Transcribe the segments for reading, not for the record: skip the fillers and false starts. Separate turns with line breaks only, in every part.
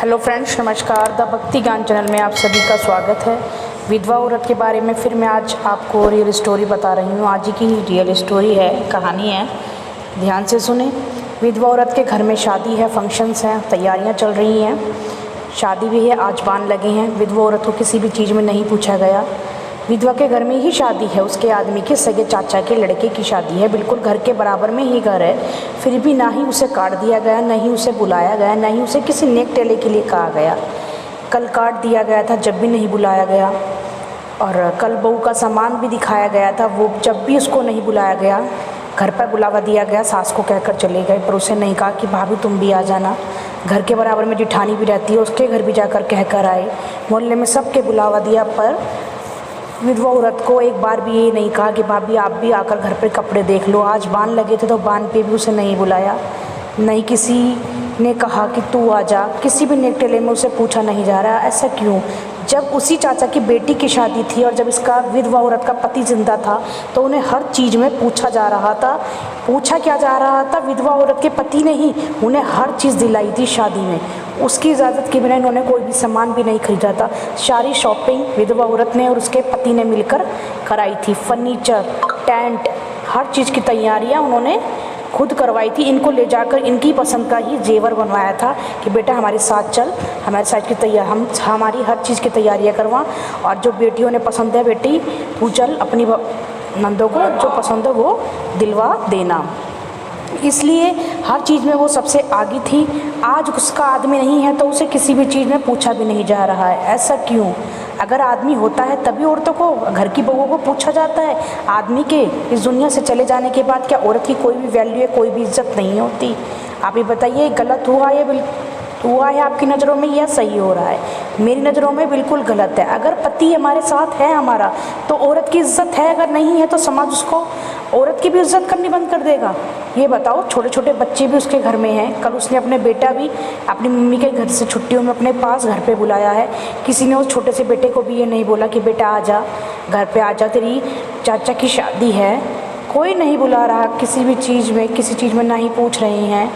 Hello friends, नमस्कार। The भक्ति ज्ञान चैनल में आप सभी का स्वागत है। विधवा औरत के बारे में फिर मैं आज आपको रियल स्टोरी बता रही हूँ। आज की रियल स्टोरी है, कहानी है, ध्यान से सुने। विधवा औरत के घर में शादी है, फंक्शंस हैं, तैयारियाँ चल रही हैं, शादी भी है, आजबान लगे हैं। विधवा औरत को किसी भी चीज़ में नहीं पूछा गया। विधवा के घर में ही शादी है, उसके आदमी के सगे चाचा के लड़के की शादी है, बिल्कुल घर के बराबर में ही घर है। फिर भी ना ही उसे कार्ड दिया गया, ना ही उसे बुलाया गया, ना ही उसे किसी नेक टेले के लिए कहा गया। कल कार्ड दिया गया था, जब भी नहीं बुलाया गया। और कल बहू का सामान भी दिखाया गया था, वो जब भी उसको नहीं बुलाया गया। घर पर बुलावा दिया गया, सास को कहकर चले गए, पर उसे नहीं कहा कि भाभी तुम भी आ जाना। घर के बराबर में जिठानी भी रहती है, उसके घर भी जाकर कहकर आए। मोहल्ले में सबके बुलावा दिया, पर विधवा औरत को एक बार भी ये नहीं कहा कि भाभी आप भी आकर घर पे कपड़े देख लो। आज बान लगे थे तो बान पे भी उसे नहीं बुलाया, नहीं किसी ने कहा कि तू आ जा। किसी भी नेक टेले में उसे पूछा नहीं जा रहा। ऐसा क्यों? जब उसी चाचा की बेटी की शादी थी और जब इसका विधवा औरत का पति जिंदा था तो उन्हें हर चीज़ में पूछा जा रहा था। पूछा क्या जा रहा था? विधवा औरत के पति ने ही उन्हें हर चीज़ दिलाई थी शादी में। उसकी इजाज़त के बिना इन्होंने कोई भी सामान भी नहीं खरीदा था। सारी शॉपिंग विधवा औरत ने और उसके पति ने मिलकर कराई थी। फर्नीचर, टेंट, हर चीज़ की तैयारियां उन्होंने खुद करवाई थी। इनको ले जाकर इनकी पसंद का ही जेवर बनवाया था कि बेटा हमारे साथ चल, हमारे साथ की तैयार हम हमारी हर चीज़ की तैयारियां करवा, और जो बेटियों ने पसंद है बेटी तू चल, अपनी नंदों को जो पसंद है वो दिलवा देना। इसलिए हर चीज़ में वो सबसे आगे थी। आज उसका आदमी नहीं है तो उसे किसी भी चीज़ में पूछा भी नहीं जा रहा है। ऐसा क्यों? अगर आदमी होता है तभी औरतों को, घर की बहुओं को पूछा जाता है। आदमी के इस दुनिया से चले जाने के बाद क्या औरत की कोई भी वैल्यू है, कोई भी इज्जत नहीं होती? आप ही बताइए, गलत हुआ हुआ है आपकी नज़रों में या सही हो रहा है? मेरी नज़रों में बिल्कुल गलत है। अगर पति हमारे साथ है हमारा तो औरत की इज्जत है, अगर नहीं है तो समाज उसको औरत की भी इज्जत करनी बंद कर देगा। ये बताओ, छोटे छोटे बच्चे भी उसके घर में हैं। कल उसने अपने बेटा भी अपनी मम्मी के घर से छुट्टियों में अपने पास घर पे बुलाया है। किसी ने उस छोटे से बेटे को भी ये नहीं बोला कि बेटा आ जा, घर पे आ जा, तेरी चाचा की शादी है। कोई नहीं बुला रहा किसी भी चीज़ में, किसी चीज़ में ना ही पूछ रहे हैं।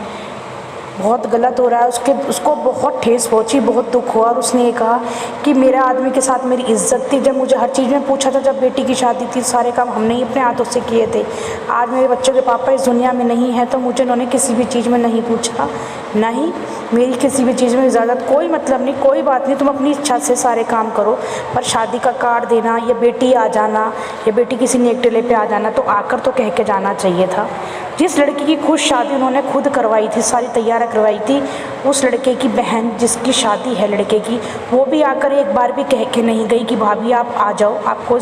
बहुत गलत हो रहा है। उसको बहुत ठेस पहुंची, बहुत दुख हुआ। और उसने ये कहा कि मेरे आदमी के साथ मेरी इज्जत थी, जब मुझे हर चीज़ में पूछा था। जब बेटी की शादी थी सारे काम हमने ही अपने हाथों से किए थे। आज मेरे बच्चों के पापा इस दुनिया में नहीं है तो मुझे उन्होंने किसी भी चीज़ में नहीं पूछा, नहीं मेरी किसी भी चीज़ में इजाज़त, कोई मतलब नहीं, कोई बात नहीं, तुम अपनी इच्छा से सारे काम करो। पर शादी का कार्ड देना या बेटी आ जाना या बेटी किसी नेक टेले पे आ जाना तो आकर तो कह के जाना चाहिए था। जिस लड़की की खुद शादी उन्होंने खुद करवाई थी, सारी तैयारी करवाई थी, उस लड़के की बहन जिसकी शादी है लड़के की, वो भी आकर एक बार भी कह के नहीं गई कि भाभी आप आ जाओ, आपको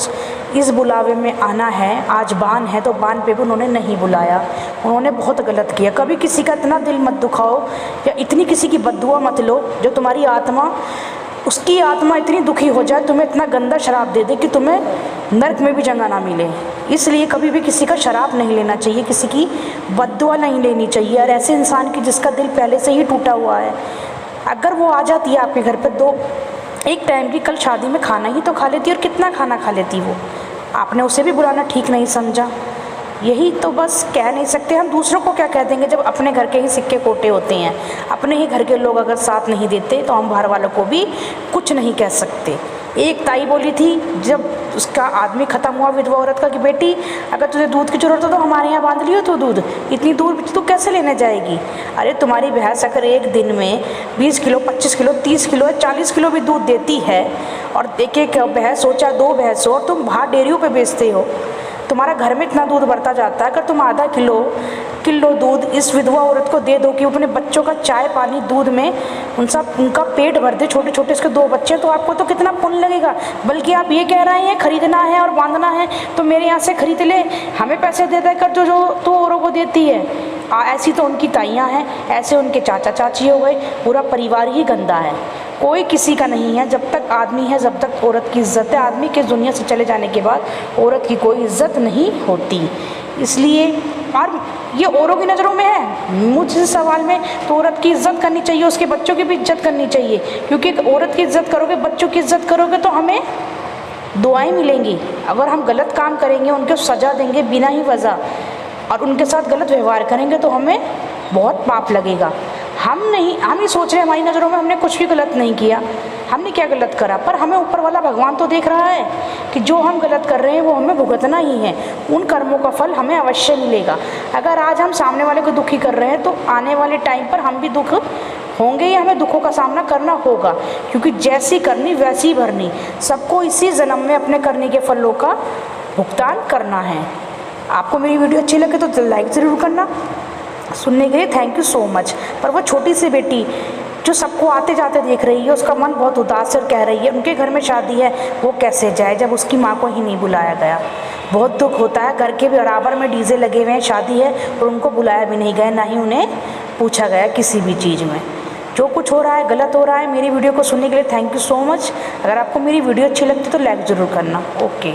इस बुलावे में आना है। आज बान है तो बान पे भी उन्होंने नहीं बुलाया। उन्होंने बहुत गलत किया। कभी किसी का इतना दिल मत दुखाओ या इतनी किसी की बद्दुआ मत लो जो तुम्हारी आत्मा, उसकी आत्मा इतनी दुखी हो जाए, तुम्हें इतना गंदा शराब दे दे कि तुम्हें नर्क में भी जगह ना मिले। इसलिए कभी भी किसी का शराब नहीं लेना चाहिए, किसी की बद्दुआ नहीं लेनी चाहिए। और ऐसे इंसान की जिसका दिल पहले से ही टूटा हुआ है, अगर वो आ जाती है आपके घर पर, दो एक टाइम की कल शादी में खाना ही तो खा लेती, और कितना खाना खा लेती वो। आपने उसे भी बुलाना ठीक नहीं समझा। यही तो बस कह नहीं सकते हम। दूसरों को क्या कह देंगे जब अपने घर के ही सिक्के कोटे होते हैं? अपने ही घर के लोग अगर साथ नहीं देते तो हम बाहर वालों को भी कुछ नहीं कह सकते। एक ताई बोली थी जब उसका आदमी ख़त्म हुआ विधवा औरत का कि बेटी अगर तुझे दूध की ज़रूरत हो तो हमारे यहाँ बांध लियो तो दूध, इतनी दूर तू कैसे लेने जाएगी? अरे तुम्हारी भैंस अगर एक दिन में 20 किलो, 25 किलो, 30 किलो, 40 किलो भी दूध देती है, और एक एक भैंस हो चाहे 2 भैंस हो, और तुम बाहर डेयरियों पर बेचते हो, तुम्हारा घर में इतना दूध बढ़ता जाता है। अगर तुम आधा किलो दूध इस विधवा औरत को दे दो कि वो अपने बच्चों का चाय पानी दूध में उनका पेट भर दे, छोटे छोटे इसके 2 बच्चे, तो आपको तो कितना पुण्य लगेगा। बल्कि आप ये कह रहे हैं खरीदना है और बांधना है तो मेरे यहाँ से खरीद ले, हमें पैसे दे कर जो तो औरों को देती है। ऐसी तो उनकी ताइयाँ हैं, ऐसे उनके चाचा चाची हो गए। पूरा परिवार ही गंदा है, कोई किसी का नहीं है। जब तक आदमी है जब तक औरत की इज्जत है। आदमी के दुनिया से चले जाने के बाद औरत की कोई इज्जत नहीं होती। इसलिए और ये औरों की नज़रों में है, मुझसे सवाल में तो औरत की इज्जत करनी चाहिए, उसके बच्चों की भी इज्जत करनी चाहिए। क्योंकि औरत की इज्जत करोगे, बच्चों की इज्जत करोगे तो हमें दुआएं मिलेंगी। अगर हम गलत काम करेंगे, उनको सज़ा देंगे बिना ही वजह, और उनके साथ गलत व्यवहार करेंगे तो हमें बहुत पाप लगेगा। हम ही सोच रहे हैं हमारी नज़रों में हमने कुछ भी गलत नहीं किया, हमने क्या गलत करा, पर हमें ऊपर वाला भगवान तो देख रहा है कि जो हम गलत कर रहे हैं वो हमें भुगतना ही है, उन कर्मों का फल हमें अवश्य मिलेगा। अगर आज हम सामने वाले को दुखी कर रहे हैं तो आने वाले टाइम पर हम भी दुख होंगे या हमें दुखों का सामना करना होगा, क्योंकि जैसी करनी वैसी भरनी, सबको इसी जन्म में अपने करने के फलों का भुगतान करना है। आपको मेरी वीडियो अच्छी लगे तो लाइक ज़रूर करना। सुनने के लिए थैंक यू सो मच। पर वो छोटी सी बेटी जो सबको आते जाते देख रही है, उसका मन बहुत उदास है और कह रही है उनके घर में शादी है, वो कैसे जाए जब उसकी माँ को ही नहीं बुलाया गया। बहुत दुख होता है, घर के बराबर में डीजे लगे हुए हैं, शादी है और उनको बुलाया भी नहीं गया, ना ही उन्हें पूछा गया किसी भी चीज़ में। जो कुछ हो रहा है गलत हो रहा है। मेरी वीडियो को सुनने के लिए थैंक यू सो मच। अगर आपको मेरी वीडियो अच्छी लगती है तो लाइक ज़रूर करना। ओके।